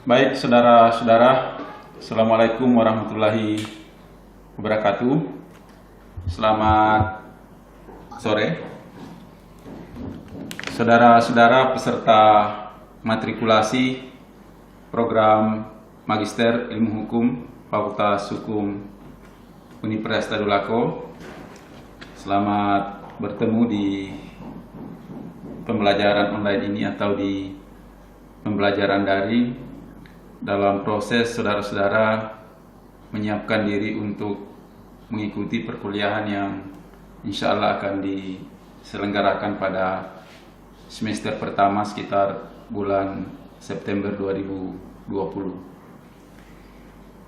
Baik, saudara-saudara, Assalamualaikum warahmatullahi wabarakatuh. Selamat sore. Saudara-saudara peserta matrikulasi program Magister Ilmu Hukum Fakultas Hukum Universitas Tadulako. Selamat bertemu di pembelajaran online ini atau di pembelajaran daring dalam proses saudara-saudara menyiapkan diri untuk mengikuti perkuliahan yang insya Allah akan diselenggarakan pada semester pertama sekitar bulan September 2020.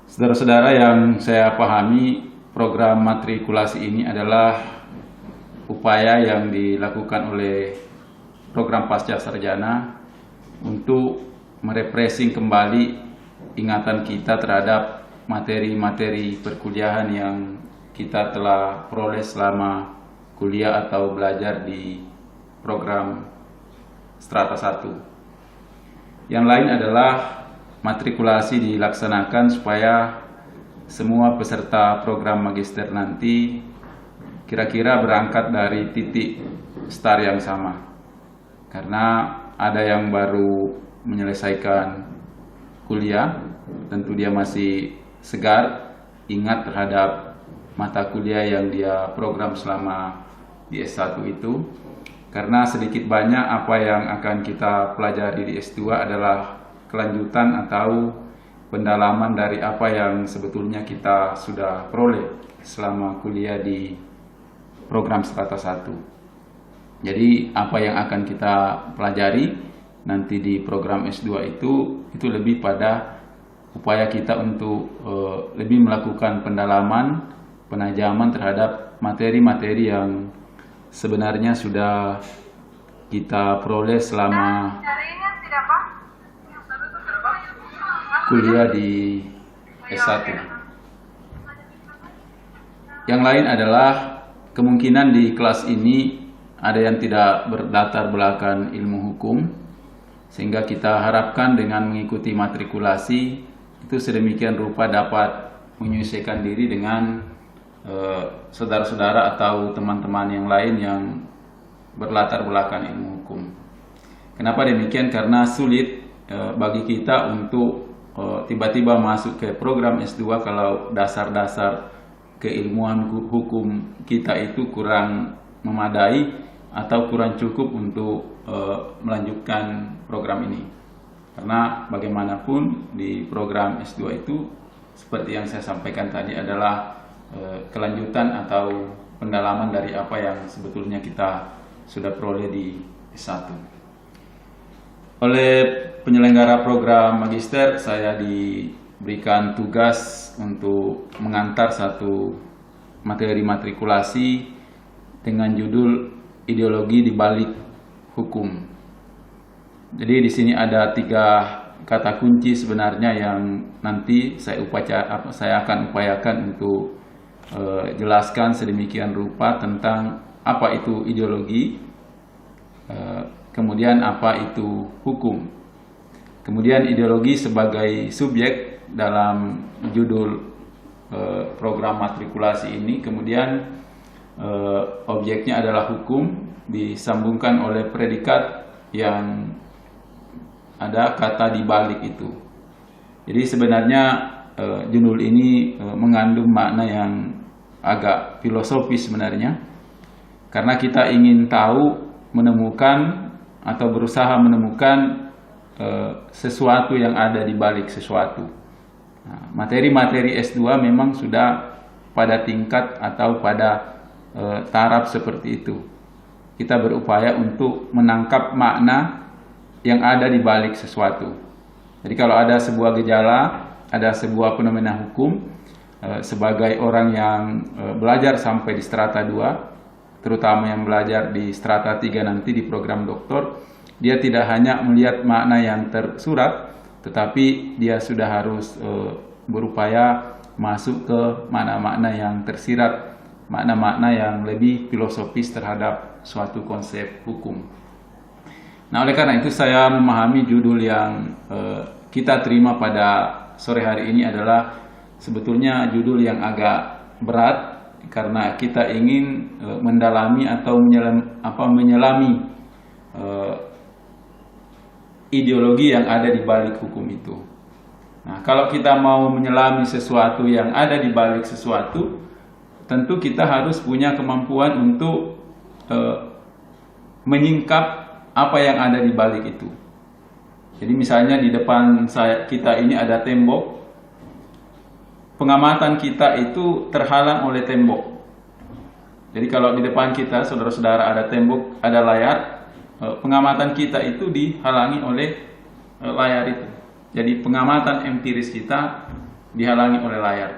Saudara-saudara yang saya pahami, program matrikulasi ini adalah upaya yang dilakukan oleh program pasca sarjana untuk merefreshing kembali ingatan kita terhadap materi-materi perkuliahan yang kita telah peroleh selama kuliah atau belajar di program Strata 1. Yang lain adalah matrikulasi dilaksanakan supaya semua peserta program magister nanti kira-kira berangkat dari titik start yang sama. Karena ada yang baru menyelesaikan kuliah, tentu dia masih segar, ingat terhadap mata kuliah yang dia program selama di S1 itu. Karena sedikit banyak apa yang akan kita pelajari di S2 adalah kelanjutan atau pendalaman dari apa yang sebetulnya kita sudah peroleh selama kuliah di program Strata 1. Jadi apa yang akan kita pelajari nanti di program S2 itu lebih pada upaya kita untuk lebih melakukan pendalaman, penajaman terhadap materi-materi yang sebenarnya sudah kita peroleh selama kuliah di S1. Yang lain adalah kemungkinan di kelas ini ada yang tidak berlatar belakang ilmu hukum, sehingga kita harapkan dengan mengikuti matrikulasi itu sedemikian rupa dapat menyesuaikan diri dengan saudara-saudara atau teman-teman yang lain yang berlatar belakang ilmu hukum. Kenapa demikian? Karena sulit bagi kita untuk tiba-tiba masuk ke program S2 kalau dasar-dasar keilmuan hukum kita itu kurang memadai atau kurang cukup untuk melanjutkan program ini. Karena bagaimanapun di program S2 itu seperti yang saya sampaikan tadi adalah kelanjutan atau pendalaman dari apa yang sebetulnya kita sudah peroleh di S1. Oleh penyelenggara program magister, saya diberikan tugas untuk mengantar satu materi matrikulasi dengan judul ideologi di balik hukum. Jadi di sini ada 3 kata kunci sebenarnya yang nanti saya akan upayakan untuk jelaskan sedemikian rupa tentang apa itu ideologi, kemudian apa itu hukum. Kemudian ideologi sebagai subjek dalam judul program matrikulasi ini, kemudian objeknya adalah hukum disambungkan oleh predikat yang ada kata di balik itu. Jadi sebenarnya judul ini mengandung makna yang agak filosofis sebenarnya, karena kita ingin tahu, menemukan atau berusaha menemukan sesuatu yang ada di balik sesuatu. Nah, materi-materi S2 memang sudah pada tingkat atau pada taraf seperti itu. Kita berupaya untuk menangkap makna yang ada di balik sesuatu. Jadi kalau ada sebuah gejala, ada sebuah fenomena hukum, sebagai orang yang belajar sampai di strata 2, terutama yang belajar di strata 3 nanti di program doktor, dia tidak hanya melihat makna yang tersurat, tetapi dia sudah harus berupaya masuk ke makna-makna yang tersirat, makna-makna yang lebih filosofis terhadap suatu konsep hukum. Nah, oleh karena itu saya memahami judul yang kita terima pada sore hari ini adalah sebetulnya judul yang agak berat karena kita ingin mendalami atau menyelami ideologi yang ada di balik hukum itu. Nah, kalau kita mau menyelami sesuatu yang ada di balik sesuatu, tentu kita harus punya kemampuan untuk menyingkap apa yang ada di balik itu. Jadi misalnya di depan kita ini ada tembok, pengamatan kita itu terhalang oleh tembok. Jadi kalau di depan kita, saudara-saudara, ada tembok, ada layar, pengamatan kita itu dihalangi oleh layar itu. Jadi pengamatan empiris kita dihalangi oleh layar.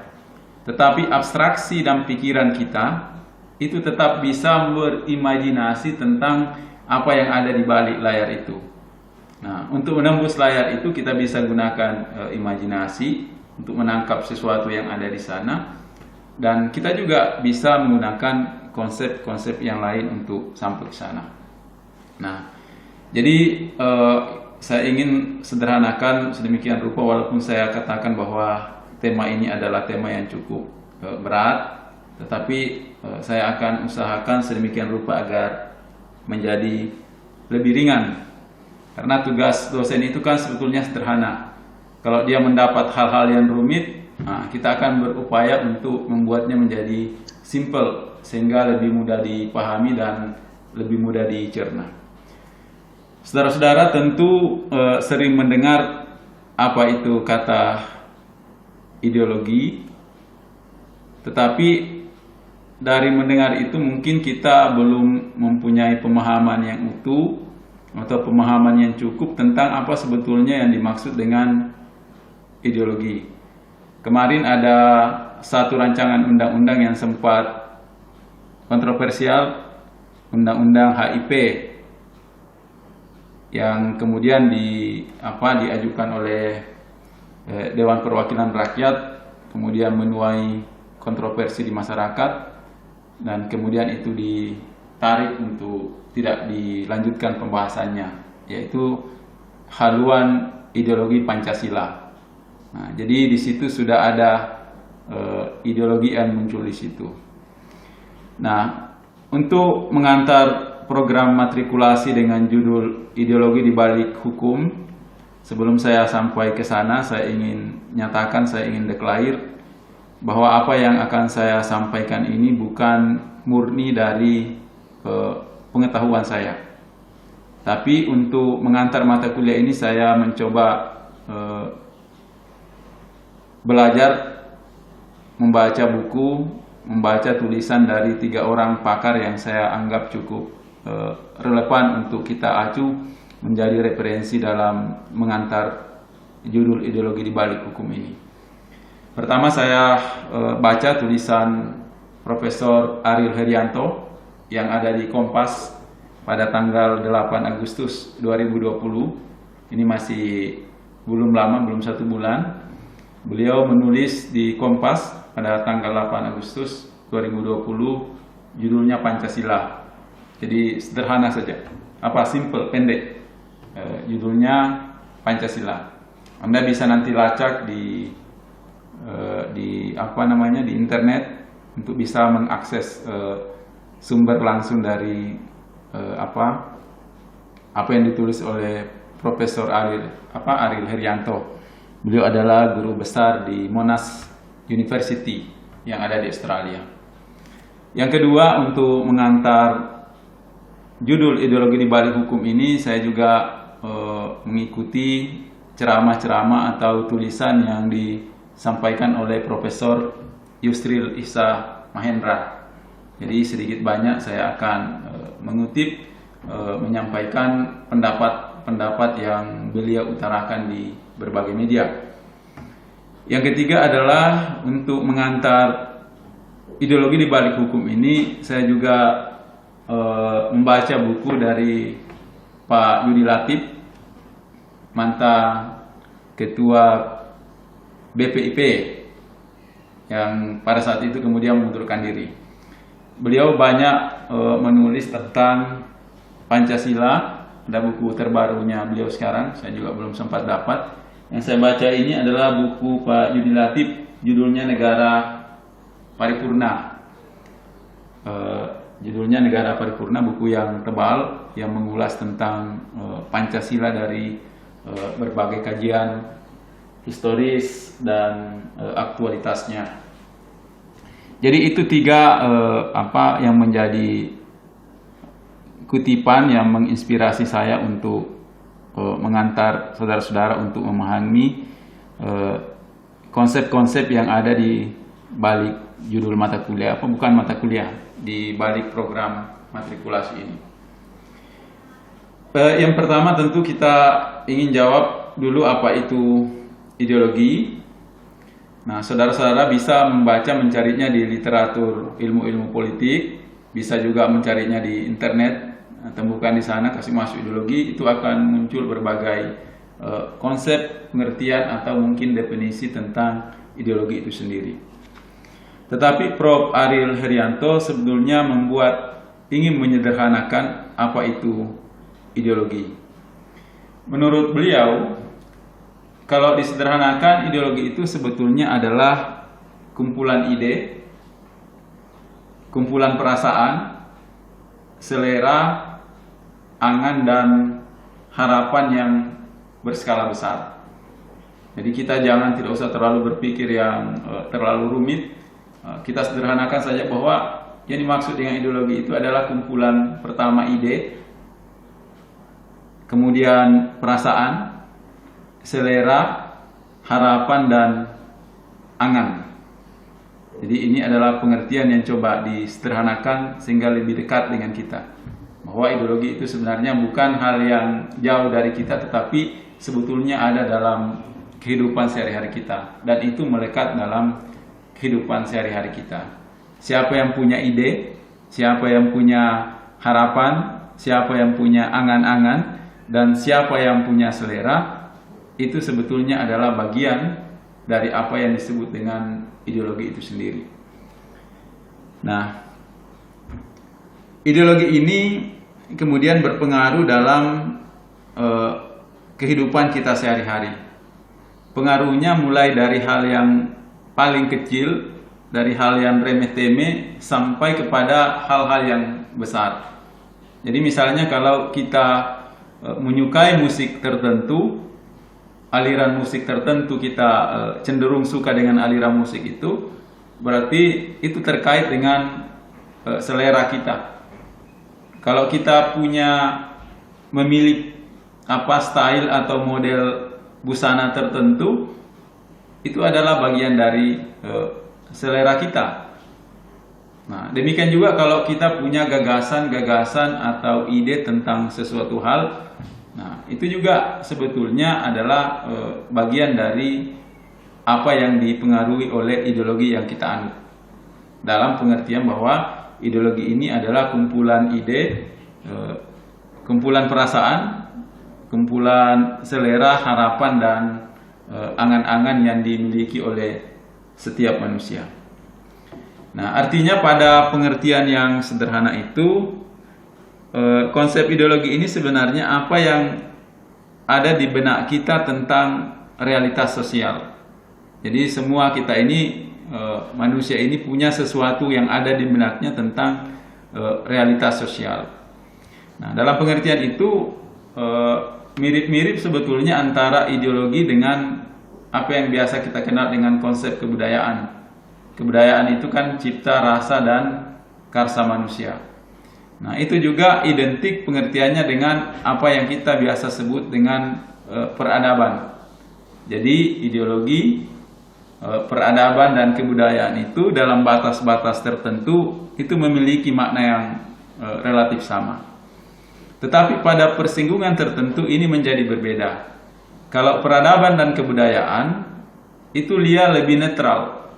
Tetapi abstraksi dan pikiran kita itu tetap bisa berimajinasi tentang apa yang ada di balik layar itu. Nah, untuk menembus layar itu kita bisa gunakan imajinasi untuk menangkap sesuatu yang ada di sana, dan kita juga bisa menggunakan konsep-konsep yang lain untuk sampai ke sana. Nah, jadi saya ingin sederhanakan sedemikian rupa, walaupun saya katakan bahwa tema ini adalah tema yang cukup berat, tetapi saya akan usahakan sedemikian rupa agar menjadi lebih ringan. Karena tugas dosen itu kan sebetulnya sederhana. Kalau dia mendapat hal-hal yang rumit, kita akan berupaya untuk membuatnya menjadi simple, sehingga lebih mudah dipahami dan lebih mudah dicerna. Saudara-saudara tentu sering mendengar apa itu kata ideologi, tetapi dari mendengar itu mungkin kita belum mempunyai pemahaman yang utuh atau pemahaman yang cukup tentang apa sebetulnya yang dimaksud dengan ideologi. Kemarin ada satu rancangan undang-undang yang sempat kontroversial, undang-undang HIP, yang kemudian diajukan oleh Dewan Perwakilan Rakyat, kemudian menuai kontroversi di masyarakat, dan kemudian itu ditarik untuk tidak dilanjutkan pembahasannya, yaitu haluan ideologi Pancasila. Nah, jadi di situ sudah ada ideologi yang muncul di situ. Nah, untuk mengantar program matrikulasi dengan judul ideologi di balik hukum, sebelum saya sampai ke sana, saya ingin nyatakan, saya ingin deklarasi bahwa apa yang akan saya sampaikan ini bukan murni dari pengetahuan saya. Tapi untuk mengantar mata kuliah ini saya mencoba belajar membaca buku, membaca tulisan dari 3 orang pakar yang saya anggap cukup relevan untuk kita acu menjadi referensi dalam mengantar judul ideologi di balik hukum ini. Pertama saya baca tulisan Profesor Ariel Herianto yang ada di Kompas pada tanggal 8 Agustus 2020. Ini masih belum lama, belum 1 bulan. Beliau menulis di Kompas pada tanggal 8 Agustus 2020, judulnya Pancasila. Jadi sederhana saja, simple, pendek. Judulnya Pancasila. Anda bisa nanti lacak di internet untuk bisa mengakses sumber langsung dari apa yang ditulis oleh Profesor Ariel Herianto. Beliau adalah guru besar di Monash University yang ada di Australia. Yang kedua, untuk mengantar judul ideologi di balik hukum ini, saya juga mengikuti ceramah-ceramah atau tulisan yang disampaikan oleh Profesor Yusril Ihsa Mahendra. Jadi sedikit banyak saya akan mengutip, menyampaikan pendapat-pendapat yang beliau utarakan di berbagai media. Yang ketiga adalah untuk mengantar ideologi di balik hukum ini, saya juga membaca buku dari Pak Yudi Latif, mantan Ketua BPIP, yang pada saat itu kemudian mengundurkan diri. Beliau banyak menulis tentang Pancasila. Ada buku terbarunya beliau sekarang, saya juga belum sempat dapat, Yang saya baca ini adalah buku Pak Yudi Latif, judulnya Negara Paripurna. Judulnya Negara Paripurna, buku yang tebal yang mengulas tentang Pancasila dari berbagai kajian historis dan aktualitasnya. Jadi itu tiga yang menjadi kutipan yang menginspirasi saya untuk mengantar saudara-saudara untuk memahami konsep-konsep yang ada di balik judul mata kuliah, bukan mata kuliah, di balik program matrikulasi ini. Yang pertama tentu kita ingin jawab dulu apa itu ideologi. Nah, saudara-saudara bisa membaca, mencarinya di literatur ilmu-ilmu politik, bisa juga mencarinya di internet. Nah, temukan di sana, kasih masuk ideologi, itu akan muncul berbagai konsep, pengertian atau mungkin definisi tentang ideologi itu sendiri. Tetapi Prof. Ariel Herianto sebetulnya ingin menyederhanakan apa itu ideologi. Menurut beliau, kalau disederhanakan, ideologi itu sebetulnya adalah kumpulan ide, kumpulan perasaan, selera, angan dan harapan yang berskala besar. Jadi kita tidak usah terlalu berpikir yang terlalu rumit. Kita sederhanakan saja bahwa yang dimaksud dengan ideologi itu adalah kumpulan pertama ide, kemudian perasaan, selera, harapan dan angan. Jadi ini adalah pengertian yang coba disederhanakan sehingga lebih dekat dengan kita. Bahwa ideologi itu sebenarnya bukan hal yang jauh dari kita, tetapi sebetulnya ada dalam kehidupan sehari-hari kita. Dan itu melekat dalam kehidupan sehari-hari kita. Siapa yang punya ide, siapa yang punya harapan, siapa yang punya angan-angan, dan siapa yang punya selera, itu sebetulnya adalah bagian dari apa yang disebut dengan ideologi itu sendiri. Nah, ideologi ini kemudian berpengaruh dalam kehidupan kita sehari-hari. Pengaruhnya mulai dari hal yang paling kecil, dari hal yang remeh-temeh sampai kepada hal-hal yang besar. Jadi misalnya kalau kita menyukai musik tertentu, aliran musik tertentu, kita cenderung suka dengan aliran musik itu, berarti itu terkait dengan selera kita. Kalau kita memilih style atau model busana tertentu, itu adalah bagian dari selera kita. Nah, demikian juga kalau kita punya gagasan-gagasan atau ide tentang sesuatu hal, nah itu juga sebetulnya adalah bagian dari apa yang dipengaruhi oleh ideologi yang kita anut. Dalam pengertian bahwa ideologi ini adalah kumpulan ide, kumpulan perasaan, kumpulan selera, harapan dan angan-angan yang dimiliki oleh setiap manusia. Nah, artinya pada pengertian yang sederhana itu, konsep ideologi ini sebenarnya apa yang ada di benak kita tentang realitas sosial. Jadi semua kita ini, manusia ini punya sesuatu yang ada di benaknya tentang realitas sosial. Nah, dalam pengertian itu mirip-mirip sebetulnya antara ideologi dengan apa yang biasa kita kenal dengan konsep kebudayaan. Kebudayaan itu kan cipta, rasa, dan karsa manusia. Nah, itu juga identik pengertiannya dengan apa yang kita biasa sebut dengan peradaban. Jadi ideologi, peradaban dan kebudayaan itu dalam batas-batas tertentu itu memiliki makna yang relatif sama. Tetapi pada persinggungan tertentu ini menjadi berbeda. Kalau peradaban dan kebudayaan itu dia lebih netral.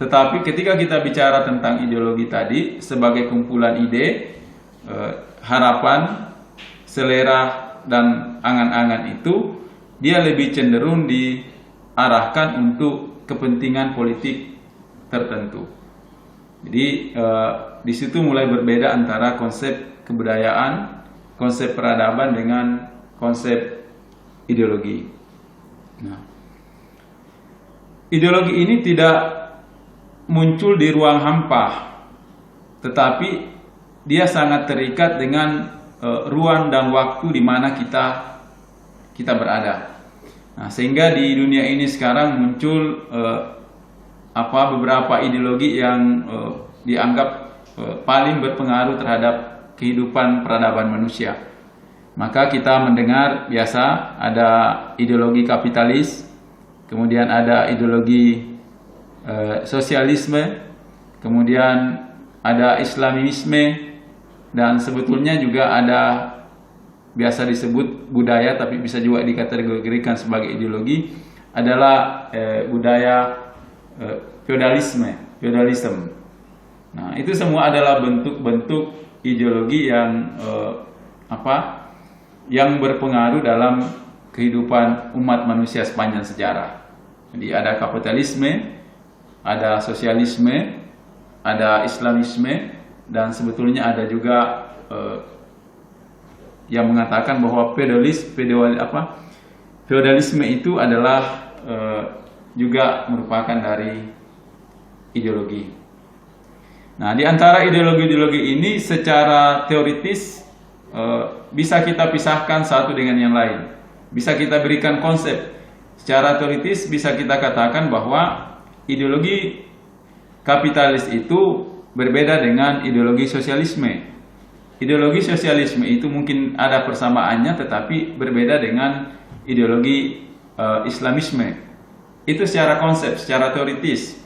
Tetapi ketika kita bicara tentang ideologi tadi sebagai kumpulan ide, harapan, selera dan angan-angan itu dia lebih cenderung diarahkan untuk kepentingan politik tertentu. Jadi di situ mulai berbeda antara konsep kebudayaan, konsep peradaban dengan konsep ideologi. Nah, ideologi ini tidak muncul di ruang hampa, tetapi dia sangat terikat dengan ruang dan waktu di mana kita berada. Nah, sehingga di dunia ini sekarang muncul beberapa ideologi yang dianggap paling berpengaruh terhadap kehidupan peradaban manusia. Maka kita mendengar biasa ada ideologi kapitalis, kemudian ada ideologi sosialisme, kemudian ada islamisme, dan sebetulnya juga ada biasa disebut budaya, tapi bisa juga dikategorikan sebagai ideologi, adalah budaya feudalisme. Nah, itu semua adalah bentuk-bentuk ideologi yang yang berpengaruh dalam kehidupan umat manusia sepanjang sejarah. Jadi ada kapitalisme, ada sosialisme, ada islamisme, dan sebetulnya ada juga yang mengatakan bahwa feudalisme itu adalah juga merupakan dari ideologi. Nah, di antara ideologi-ideologi ini secara teoritis bisa kita pisahkan satu dengan yang lain. Bisa kita berikan konsep. Secara teoritis bisa kita katakan bahwa ideologi kapitalis itu berbeda dengan ideologi sosialisme. Ideologi sosialisme itu mungkin ada persamaannya, tetapi berbeda dengan ideologi islamisme. Itu secara konsep, secara teoritis.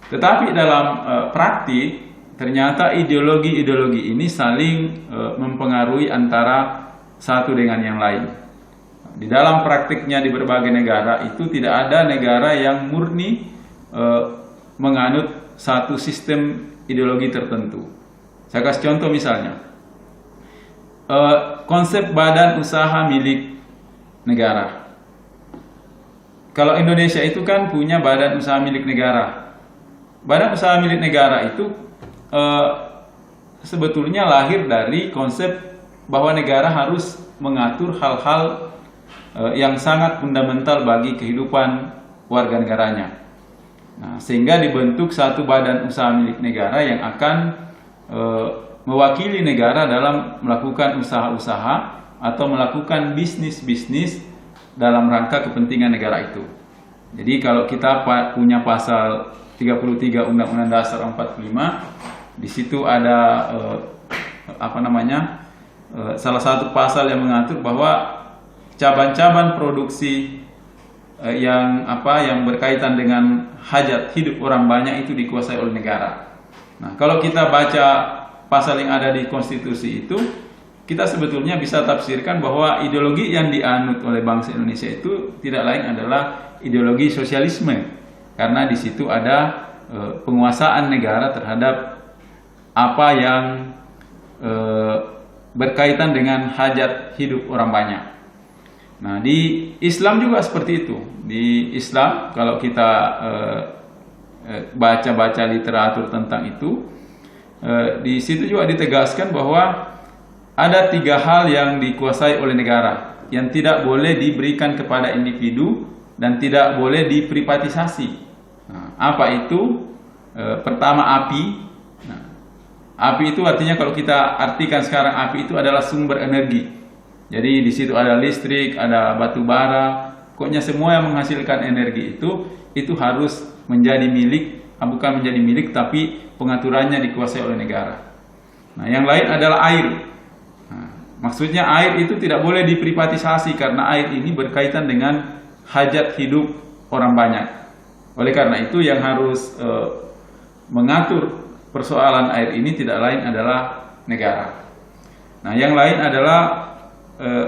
Tetapi dalam praktik, ternyata ideologi-ideologi ini saling mempengaruhi antara satu dengan yang lain. Di dalam praktiknya di berbagai negara itu tidak ada negara yang murni menganut satu sistem ideologi tertentu. Saya kasih contoh misalnya, konsep badan usaha milik negara. Kalau Indonesia itu kan punya badan usaha milik negara. Badan usaha milik negara itu sebetulnya lahir dari konsep bahwa negara harus mengatur hal-hal yang sangat fundamental bagi kehidupan warga negaranya. Nah, sehingga dibentuk satu badan usaha milik negara yang akan mewakili negara dalam melakukan usaha-usaha atau melakukan bisnis-bisnis dalam rangka kepentingan negara itu. Jadi kalau kita punya pasal 33 Undang-Undang Dasar 45, di situ ada salah satu pasal yang mengatur bahwa cabang-cabang produksi yang berkaitan dengan hajat hidup orang banyak itu dikuasai oleh negara. Nah, kalau kita baca pasal yang ada di konstitusi itu, kita sebetulnya bisa tafsirkan bahwa ideologi yang dianut oleh bangsa Indonesia itu tidak lain adalah ideologi sosialisme, karena di situ ada penguasaan negara terhadap apa yang berkaitan dengan hajat hidup orang banyak. Nah, di Islam juga seperti itu. Di Islam, kalau kita baca-baca literatur tentang itu, di situ juga ditegaskan bahwa ada 3 hal yang dikuasai oleh negara, yang tidak boleh diberikan kepada individu dan tidak boleh diprivatisasi. Nah, apa itu? Pertama, api. Nah, api itu artinya kalau kita artikan sekarang, api itu adalah sumber energi. Jadi di situ ada listrik, ada batu bara, pokoknya semua yang menghasilkan energi itu harus menjadi milik, bukan menjadi milik, tapi pengaturannya dikuasai oleh negara. Nah, yang lain adalah air. Nah, maksudnya air itu tidak boleh diprivatisasi karena air ini berkaitan dengan hajat hidup orang banyak. Oleh karena itu yang harus mengatur persoalan air ini tidak lain adalah negara. Nah, yang lain adalah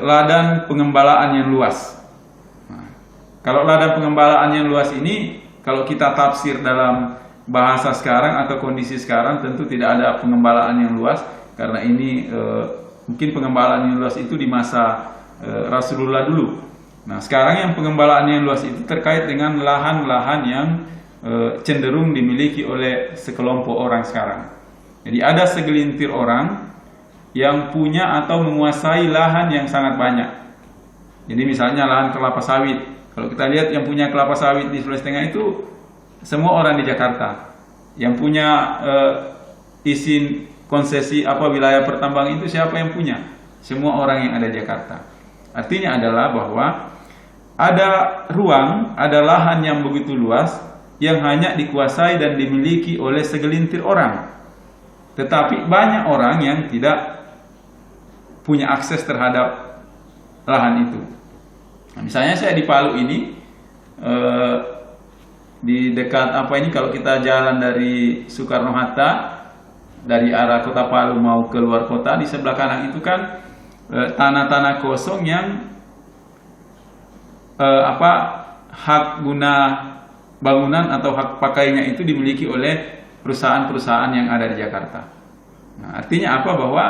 ladang pengembalaan yang luas. Nah, kalau ladang pengembalaan yang luas ini, kalau kita tafsir dalam bahasa sekarang atau kondisi sekarang, tentu tidak ada pengembalaan yang luas, karena ini mungkin pengembalaan yang luas itu di masa Rasulullah dulu. Nah, sekarang yang pengembalaan yang luas itu terkait dengan lahan-lahan yang cenderung dimiliki oleh sekelompok orang sekarang. Jadi ada segelintir orang yang punya atau menguasai lahan yang sangat banyak. Jadi misalnya lahan kelapa sawit. Kalau kita lihat yang punya kelapa sawit di Sulawesi Tengah itu semua orang di Jakarta yang punya izin konsesi wilayah pertambangan itu siapa yang punya? Semua orang yang ada di Jakarta. Artinya adalah bahwa ada ruang, ada lahan yang begitu luas yang hanya dikuasai dan dimiliki oleh segelintir orang. Tetapi banyak orang yang tidak punya akses terhadap lahan itu. Nah, misalnya saya di Palu ini, di dekat kalau kita jalan dari Soekarno-Hatta dari arah Kota Palu mau ke luar kota, di sebelah kanan itu kan tanah-tanah kosong yang hak guna bangunan atau hak pakainya itu dimiliki oleh perusahaan-perusahaan yang ada di Jakarta. Nah, artinya apa? Bahwa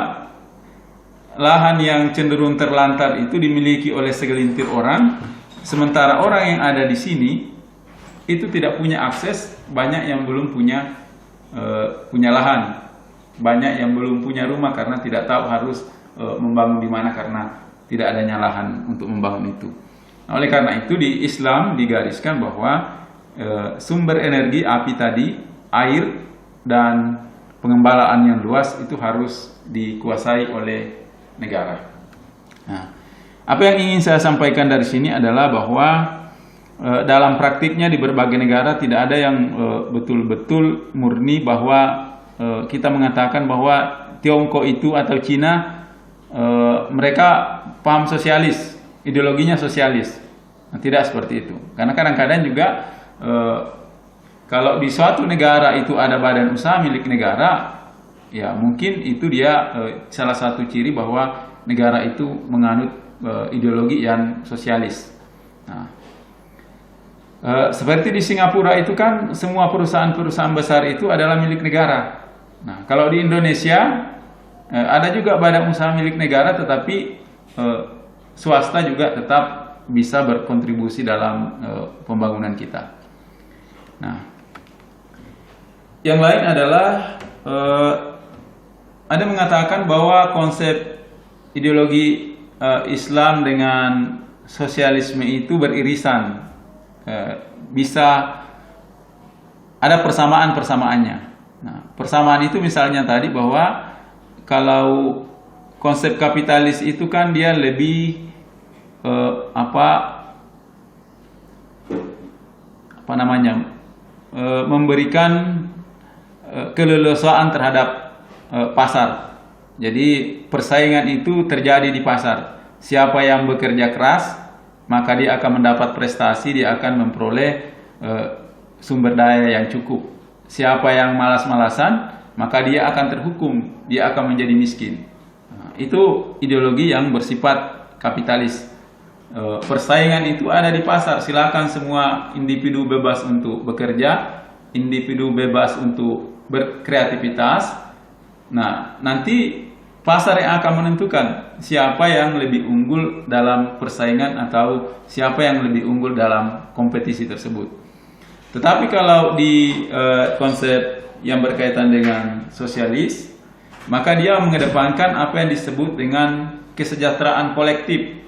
lahan yang cenderung terlantar itu dimiliki oleh segelintir orang, sementara orang yang ada di sini itu tidak punya akses. Banyak yang belum punya lahan, banyak yang belum punya rumah karena tidak tahu harus membangun di mana karena tidak adanya lahan untuk membangun itu. Nah, oleh karena itu di Islam digariskan bahwa sumber energi api tadi, air dan pengembalaan yang luas itu harus dikuasai oleh negara. Nah, apa yang ingin saya sampaikan dari sini adalah bahwa dalam praktiknya di berbagai negara tidak ada yang betul-betul murni bahwa kita mengatakan bahwa Tiongkok itu atau Cina mereka paham sosialis, ideologinya sosialis. Nah, tidak seperti itu. Karena kadang-kadang juga kalau di suatu negara itu ada badan usaha milik negara, ya mungkin itu dia salah satu ciri bahwa negara itu menganut ideologi yang sosialis. Nah, seperti di Singapura itu kan semua perusahaan-perusahaan besar itu adalah milik negara. Nah, kalau di Indonesia ada juga badan usaha milik negara, tetapi swasta juga tetap bisa berkontribusi dalam pembangunan kita. Nah, yang lain adalah ada mengatakan bahwa konsep ideologi Islam dengan sosialisme itu beririsan, bisa ada persamaan-persamaannya. Nah, persamaan itu misalnya tadi bahwa kalau konsep kapitalis itu kan dia lebih memberikan keleluasaan terhadap pasar. Jadi persaingan itu terjadi di pasar. Siapa yang bekerja keras, maka dia akan mendapat prestasi, dia akan memperoleh sumber daya yang cukup. Siapa yang malas-malasan, maka dia akan terhukum, dia akan menjadi miskin. Nah, itu ideologi yang bersifat kapitalis. Persaingan itu ada di pasar. Silakan semua individu bebas untuk bekerja, individu bebas untuk berkreativitas. Nah, nanti pasar yang akan menentukan siapa yang lebih unggul dalam persaingan atau siapa yang lebih unggul dalam kompetisi tersebut. Tetapi kalau di konsep yang berkaitan dengan sosialis, maka dia mengedepankan apa yang disebut dengan kesejahteraan kolektif.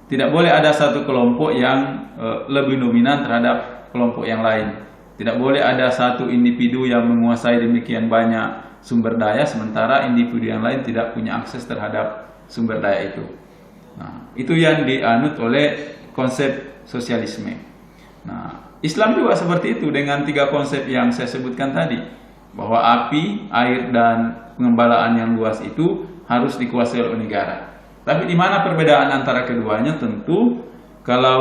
Tidak boleh ada satu kelompok yang lebih dominan terhadap kelompok yang lain. Tidak boleh ada satu individu yang menguasai demikian banyak sumber daya, sementara individu yang lain tidak punya akses terhadap sumber daya itu. Nah, itu yang dianut oleh konsep sosialisme. Nah, Islam juga seperti itu dengan tiga konsep yang saya sebutkan tadi, bahwa api, air, dan pengembalaan yang luas itu harus dikuasai oleh negara. Tapi di mana perbedaan antara keduanya? Tentu kalau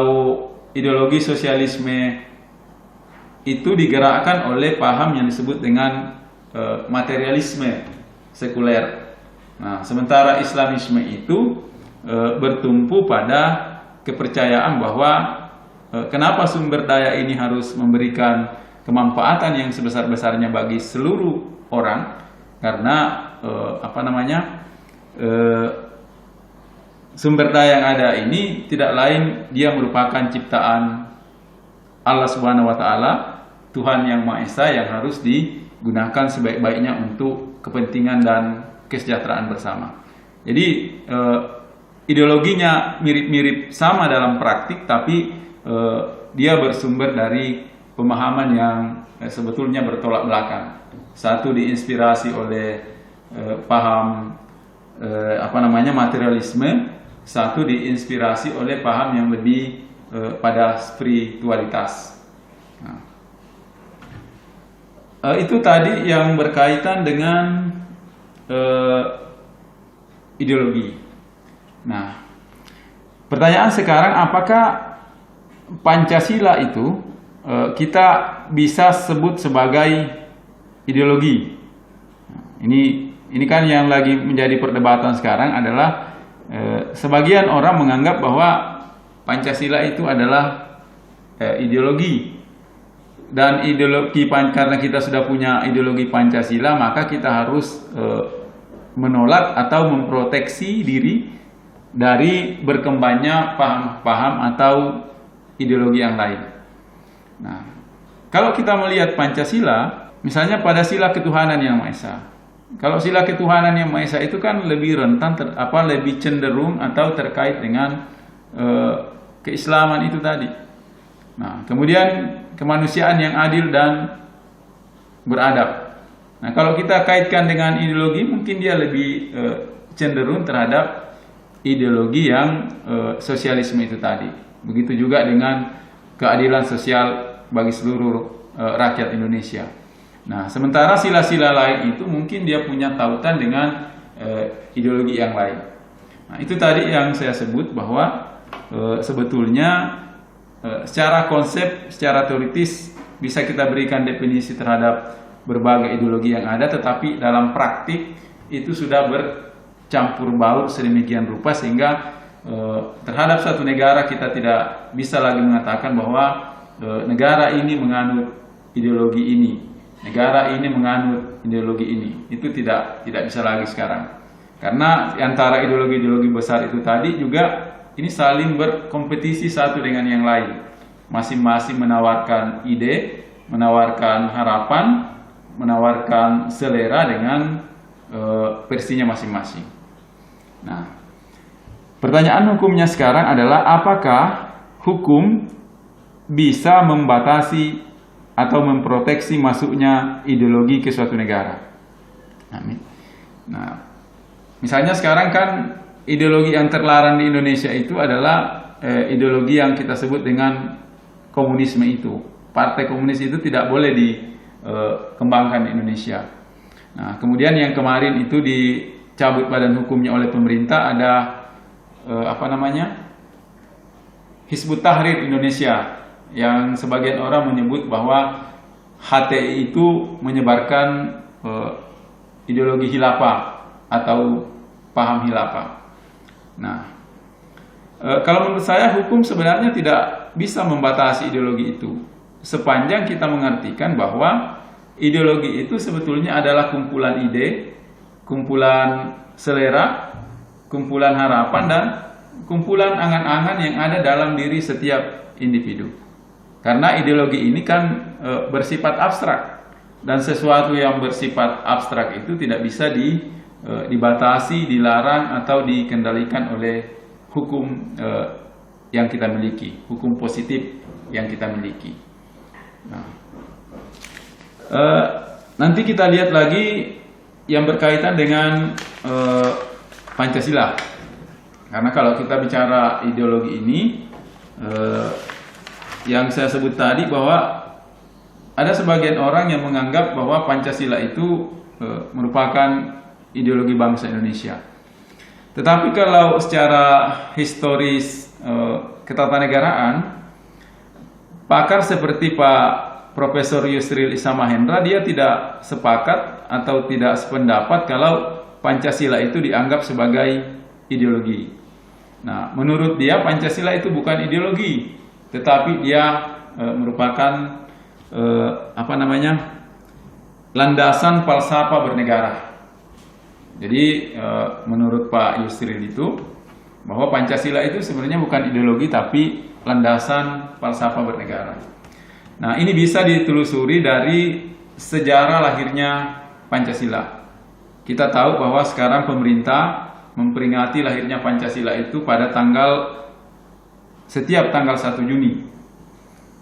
ideologi sosialisme itu digerakkan oleh paham yang disebut dengan materialisme sekuler. Nah, sementara Islamisme itu bertumpu pada kepercayaan bahwa kenapa sumber daya ini harus memberikan kemanfaatan yang sebesar-besarnya bagi seluruh orang, karena sumber daya yang ada ini tidak lain dia merupakan ciptaan Allah Subhanahu wa taala, Tuhan yang Maha Esa, yang harus digunakan sebaik-baiknya untuk kepentingan dan kesejahteraan bersama. Jadi ideologinya mirip-mirip sama dalam praktik, tapi dia bersumber dari pemahaman yang sebetulnya bertolak belakang. Satu diinspirasi oleh paham materialisme, satu diinspirasi oleh paham yang lebih pada spiritualitas. Nah, itu tadi yang berkaitan dengan ideologi. Nah, pertanyaan sekarang, apakah Pancasila itu kita bisa sebut sebagai ideologi? Ini kan yang lagi menjadi perdebatan sekarang adalah sebagian orang menganggap bahwa Pancasila itu adalah ideologi. Dan karena kita sudah punya ideologi Pancasila, maka kita harus menolak atau memproteksi diri dari berkembangnya paham-paham atau ideologi yang lain. Nah, kalau kita melihat Pancasila, misalnya pada sila ketuhanan yang Maha Esa. Kalau sila ketuhanan yang Maha Esa itu kan lebih rentan, lebih cenderung atau terkait dengan keislaman itu tadi. Nah, kemudian kemanusiaan yang adil dan beradab. Nah, kalau kita kaitkan dengan ideologi, mungkin dia lebih cenderung terhadap ideologi yang sosialisme itu tadi. Begitu juga dengan keadilan sosial bagi seluruh rakyat Indonesia. Nah, sementara sila-sila lain itu mungkin dia punya tautan dengan ideologi yang lain. Nah, itu tadi yang saya sebut bahwa sebetulnya secara konsep, secara teoritis bisa kita berikan definisi terhadap berbagai ideologi yang ada, tetapi dalam praktik itu sudah bercampur baur sedemikian rupa sehingga terhadap suatu negara kita tidak bisa lagi mengatakan bahwa negara ini menganut ideologi ini, negara ini menganut ideologi ini. Itu tidak bisa lagi sekarang. Karena antara ideologi-ideologi besar itu tadi juga ini saling berkompetisi satu dengan yang lain. Masing-masing menawarkan ide, menawarkan harapan, menawarkan selera dengan versinya masing-masing. Nah, pertanyaan hukumnya sekarang adalah apakah hukum bisa membatasi atau memproteksi masuknya ideologi ke suatu negara? Nah, misalnya sekarang kan ideologi yang terlarang di Indonesia itu adalah ideologi yang kita sebut dengan komunisme itu. Partai komunis itu tidak boleh dikembangkan di Indonesia. Nah, kemudian yang kemarin itu dicabut badan hukumnya oleh pemerintah ada Hizbut Tahrir Indonesia, yang sebagian orang menyebut bahwa HTI itu menyebarkan ideologi khilafah atau paham khilafah. Nah, kalau menurut saya hukum sebenarnya tidak bisa membatasi ideologi itu sepanjang kita mengartikan bahwa ideologi itu sebetulnya adalah kumpulan ide, kumpulan selera, kumpulan harapan, dan kumpulan angan-angan yang ada dalam diri setiap individu. Karena ideologi ini kan bersifat abstrak, dan sesuatu yang bersifat abstrak itu tidak bisa dibatasi, dilarang, atau dikendalikan oleh hukum yang kita miliki, hukum positif yang kita miliki. Nah, nanti kita lihat lagi yang berkaitan dengan Pancasila. Karena kalau kita bicara ideologi ini, yang saya sebut tadi bahwa ada sebagian orang yang menganggap bahwa Pancasila itu merupakan ideologi bangsa Indonesia. Tetapi kalau secara historis ketatanegaraan, pakar seperti Pak Profesor Yusril Issa Mahendra, dia tidak sepakat atau tidak sependapat kalau Pancasila itu dianggap sebagai ideologi. Nah, menurut dia Pancasila itu bukan ideologi, tetapi dia merupakan landasan falsafah bernegara. Jadi menurut Pak Yusril itu bahwa Pancasila itu sebenarnya bukan ideologi tapi landasan falsafah bernegara. Nah, ini bisa ditelusuri dari sejarah lahirnya Pancasila. Kita tahu bahwa sekarang pemerintah memperingati lahirnya Pancasila itu pada setiap tanggal 1 Juni.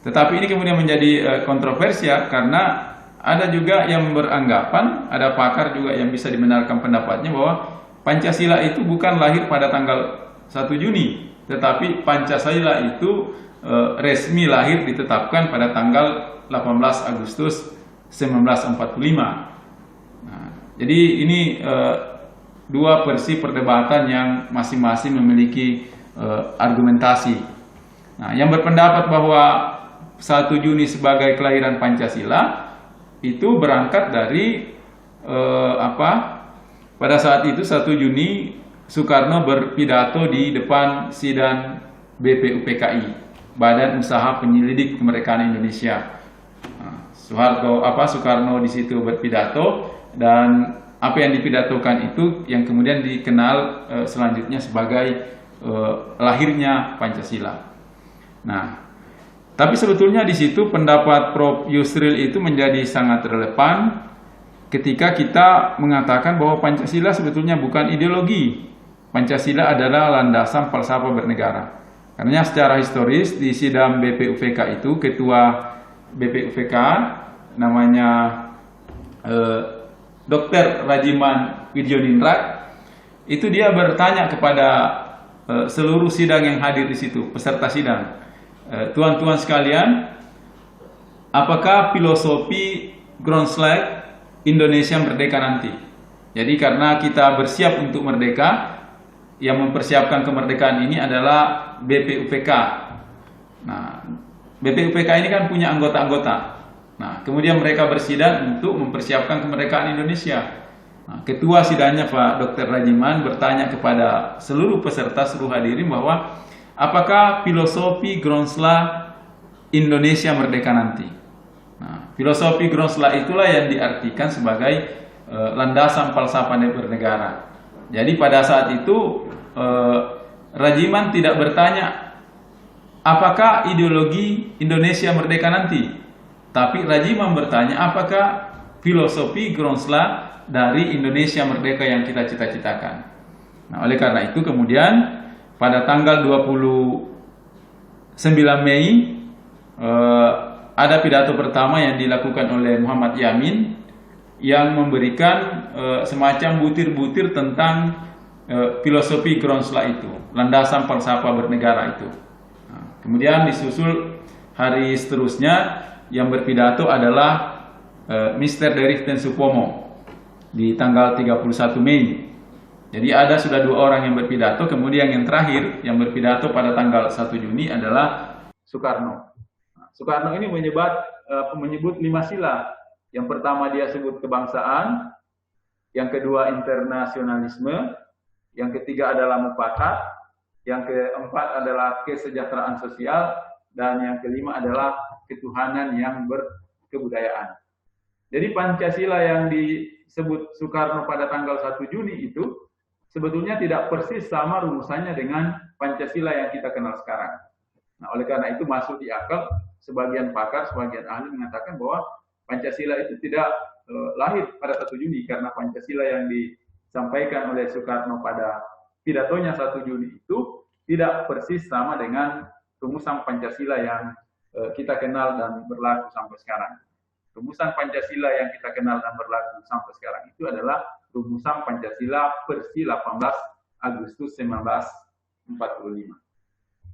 Tetapi ini kemudian menjadi kontroversial karena ada juga yang beranggapan, ada pakar juga yang bisa dibenarkan pendapatnya bahwa Pancasila itu bukan lahir pada tanggal 1 Juni, tetapi Pancasila itu resmi lahir ditetapkan pada tanggal 18 Agustus 1945. Nah, jadi ini dua versi perdebatan yang masing-masing memiliki argumentasi. Nah, yang berpendapat bahwa 1 Juni sebagai kelahiran Pancasila itu berangkat dari pada saat itu 1 Juni Soekarno berpidato di depan sidang BPUPKI, Badan Usaha Penyelidik Kemerdekaan Indonesia. Soekarno di situ berpidato, dan apa yang dipidatokan itu yang kemudian dikenal selanjutnya sebagai lahirnya Pancasila. Nah, tapi sebetulnya di situ pendapat Prof. Yusril itu menjadi sangat relevan ketika kita mengatakan bahwa Pancasila sebetulnya bukan ideologi. Pancasila adalah landasan falsafah bernegara. Karena secara historis di sidang BPUPK itu ketua BPUPK namanya Dr. Rajiman Widjoningrat, itu dia bertanya kepada seluruh sidang yang hadir di situ, peserta sidang, tuan-tuan sekalian, apakah filosofi Groundslag Indonesia merdeka nanti? Jadi karena kita bersiap untuk merdeka, yang mempersiapkan kemerdekaan ini adalah BPUPK. Nah, BPUPK ini kan punya anggota-anggota. Nah, kemudian mereka bersidang untuk mempersiapkan kemerdekaan Indonesia. Nah, ketua sidangnya Pak Dr. Rajiman bertanya kepada seluruh peserta, seluruh hadirin bahwa apakah filosofi Groundslag Indonesia merdeka nanti? Nah, filosofi Groundslag itulah yang diartikan sebagai landasan falsafah bernegara. Jadi pada saat itu Rajiman tidak bertanya apakah ideologi Indonesia merdeka nanti, tapi Rajiman bertanya apakah filosofi Groundslag dari Indonesia merdeka yang kita cita-citakan. Nah, oleh karena itu kemudian pada tanggal 29 Mei ada pidato pertama yang dilakukan oleh Muhammad Yamin yang memberikan semacam butir-butir tentang filosofi Groundslag itu, landasan falsafah bernegara itu. Nah, kemudian disusul hari seterusnya yang berpidato adalah Mr. Deriften Supomo di tanggal 31 Mei. Jadi ada sudah 2 orang yang berpidato, kemudian yang terakhir yang berpidato pada tanggal 1 Juni adalah Soekarno. Nah, Soekarno ini menyebut 5 sila. Yang pertama dia sebut kebangsaan, yang kedua internasionalisme, yang ketiga adalah mufakat, yang keempat adalah kesejahteraan sosial, dan yang kelima adalah ketuhanan yang berkebudayaan. Jadi Pancasila yang disebut Soekarno pada tanggal 1 Juni itu sebetulnya tidak persis sama rumusannya dengan Pancasila yang kita kenal sekarang. Nah, oleh karena itu masuk di akal sebagian pakar, sebagian ahli mengatakan bahwa Pancasila itu tidak lahir pada 1 Juni karena Pancasila yang disampaikan oleh Soekarno pada pidatonya 1 Juni itu tidak persis sama dengan rumusan Pancasila yang kita kenal dan berlaku sampai sekarang. Rumusan Pancasila yang kita kenal dan berlaku sampai sekarang itu adalah rumusan Pancasila versi 18 Agustus 1945.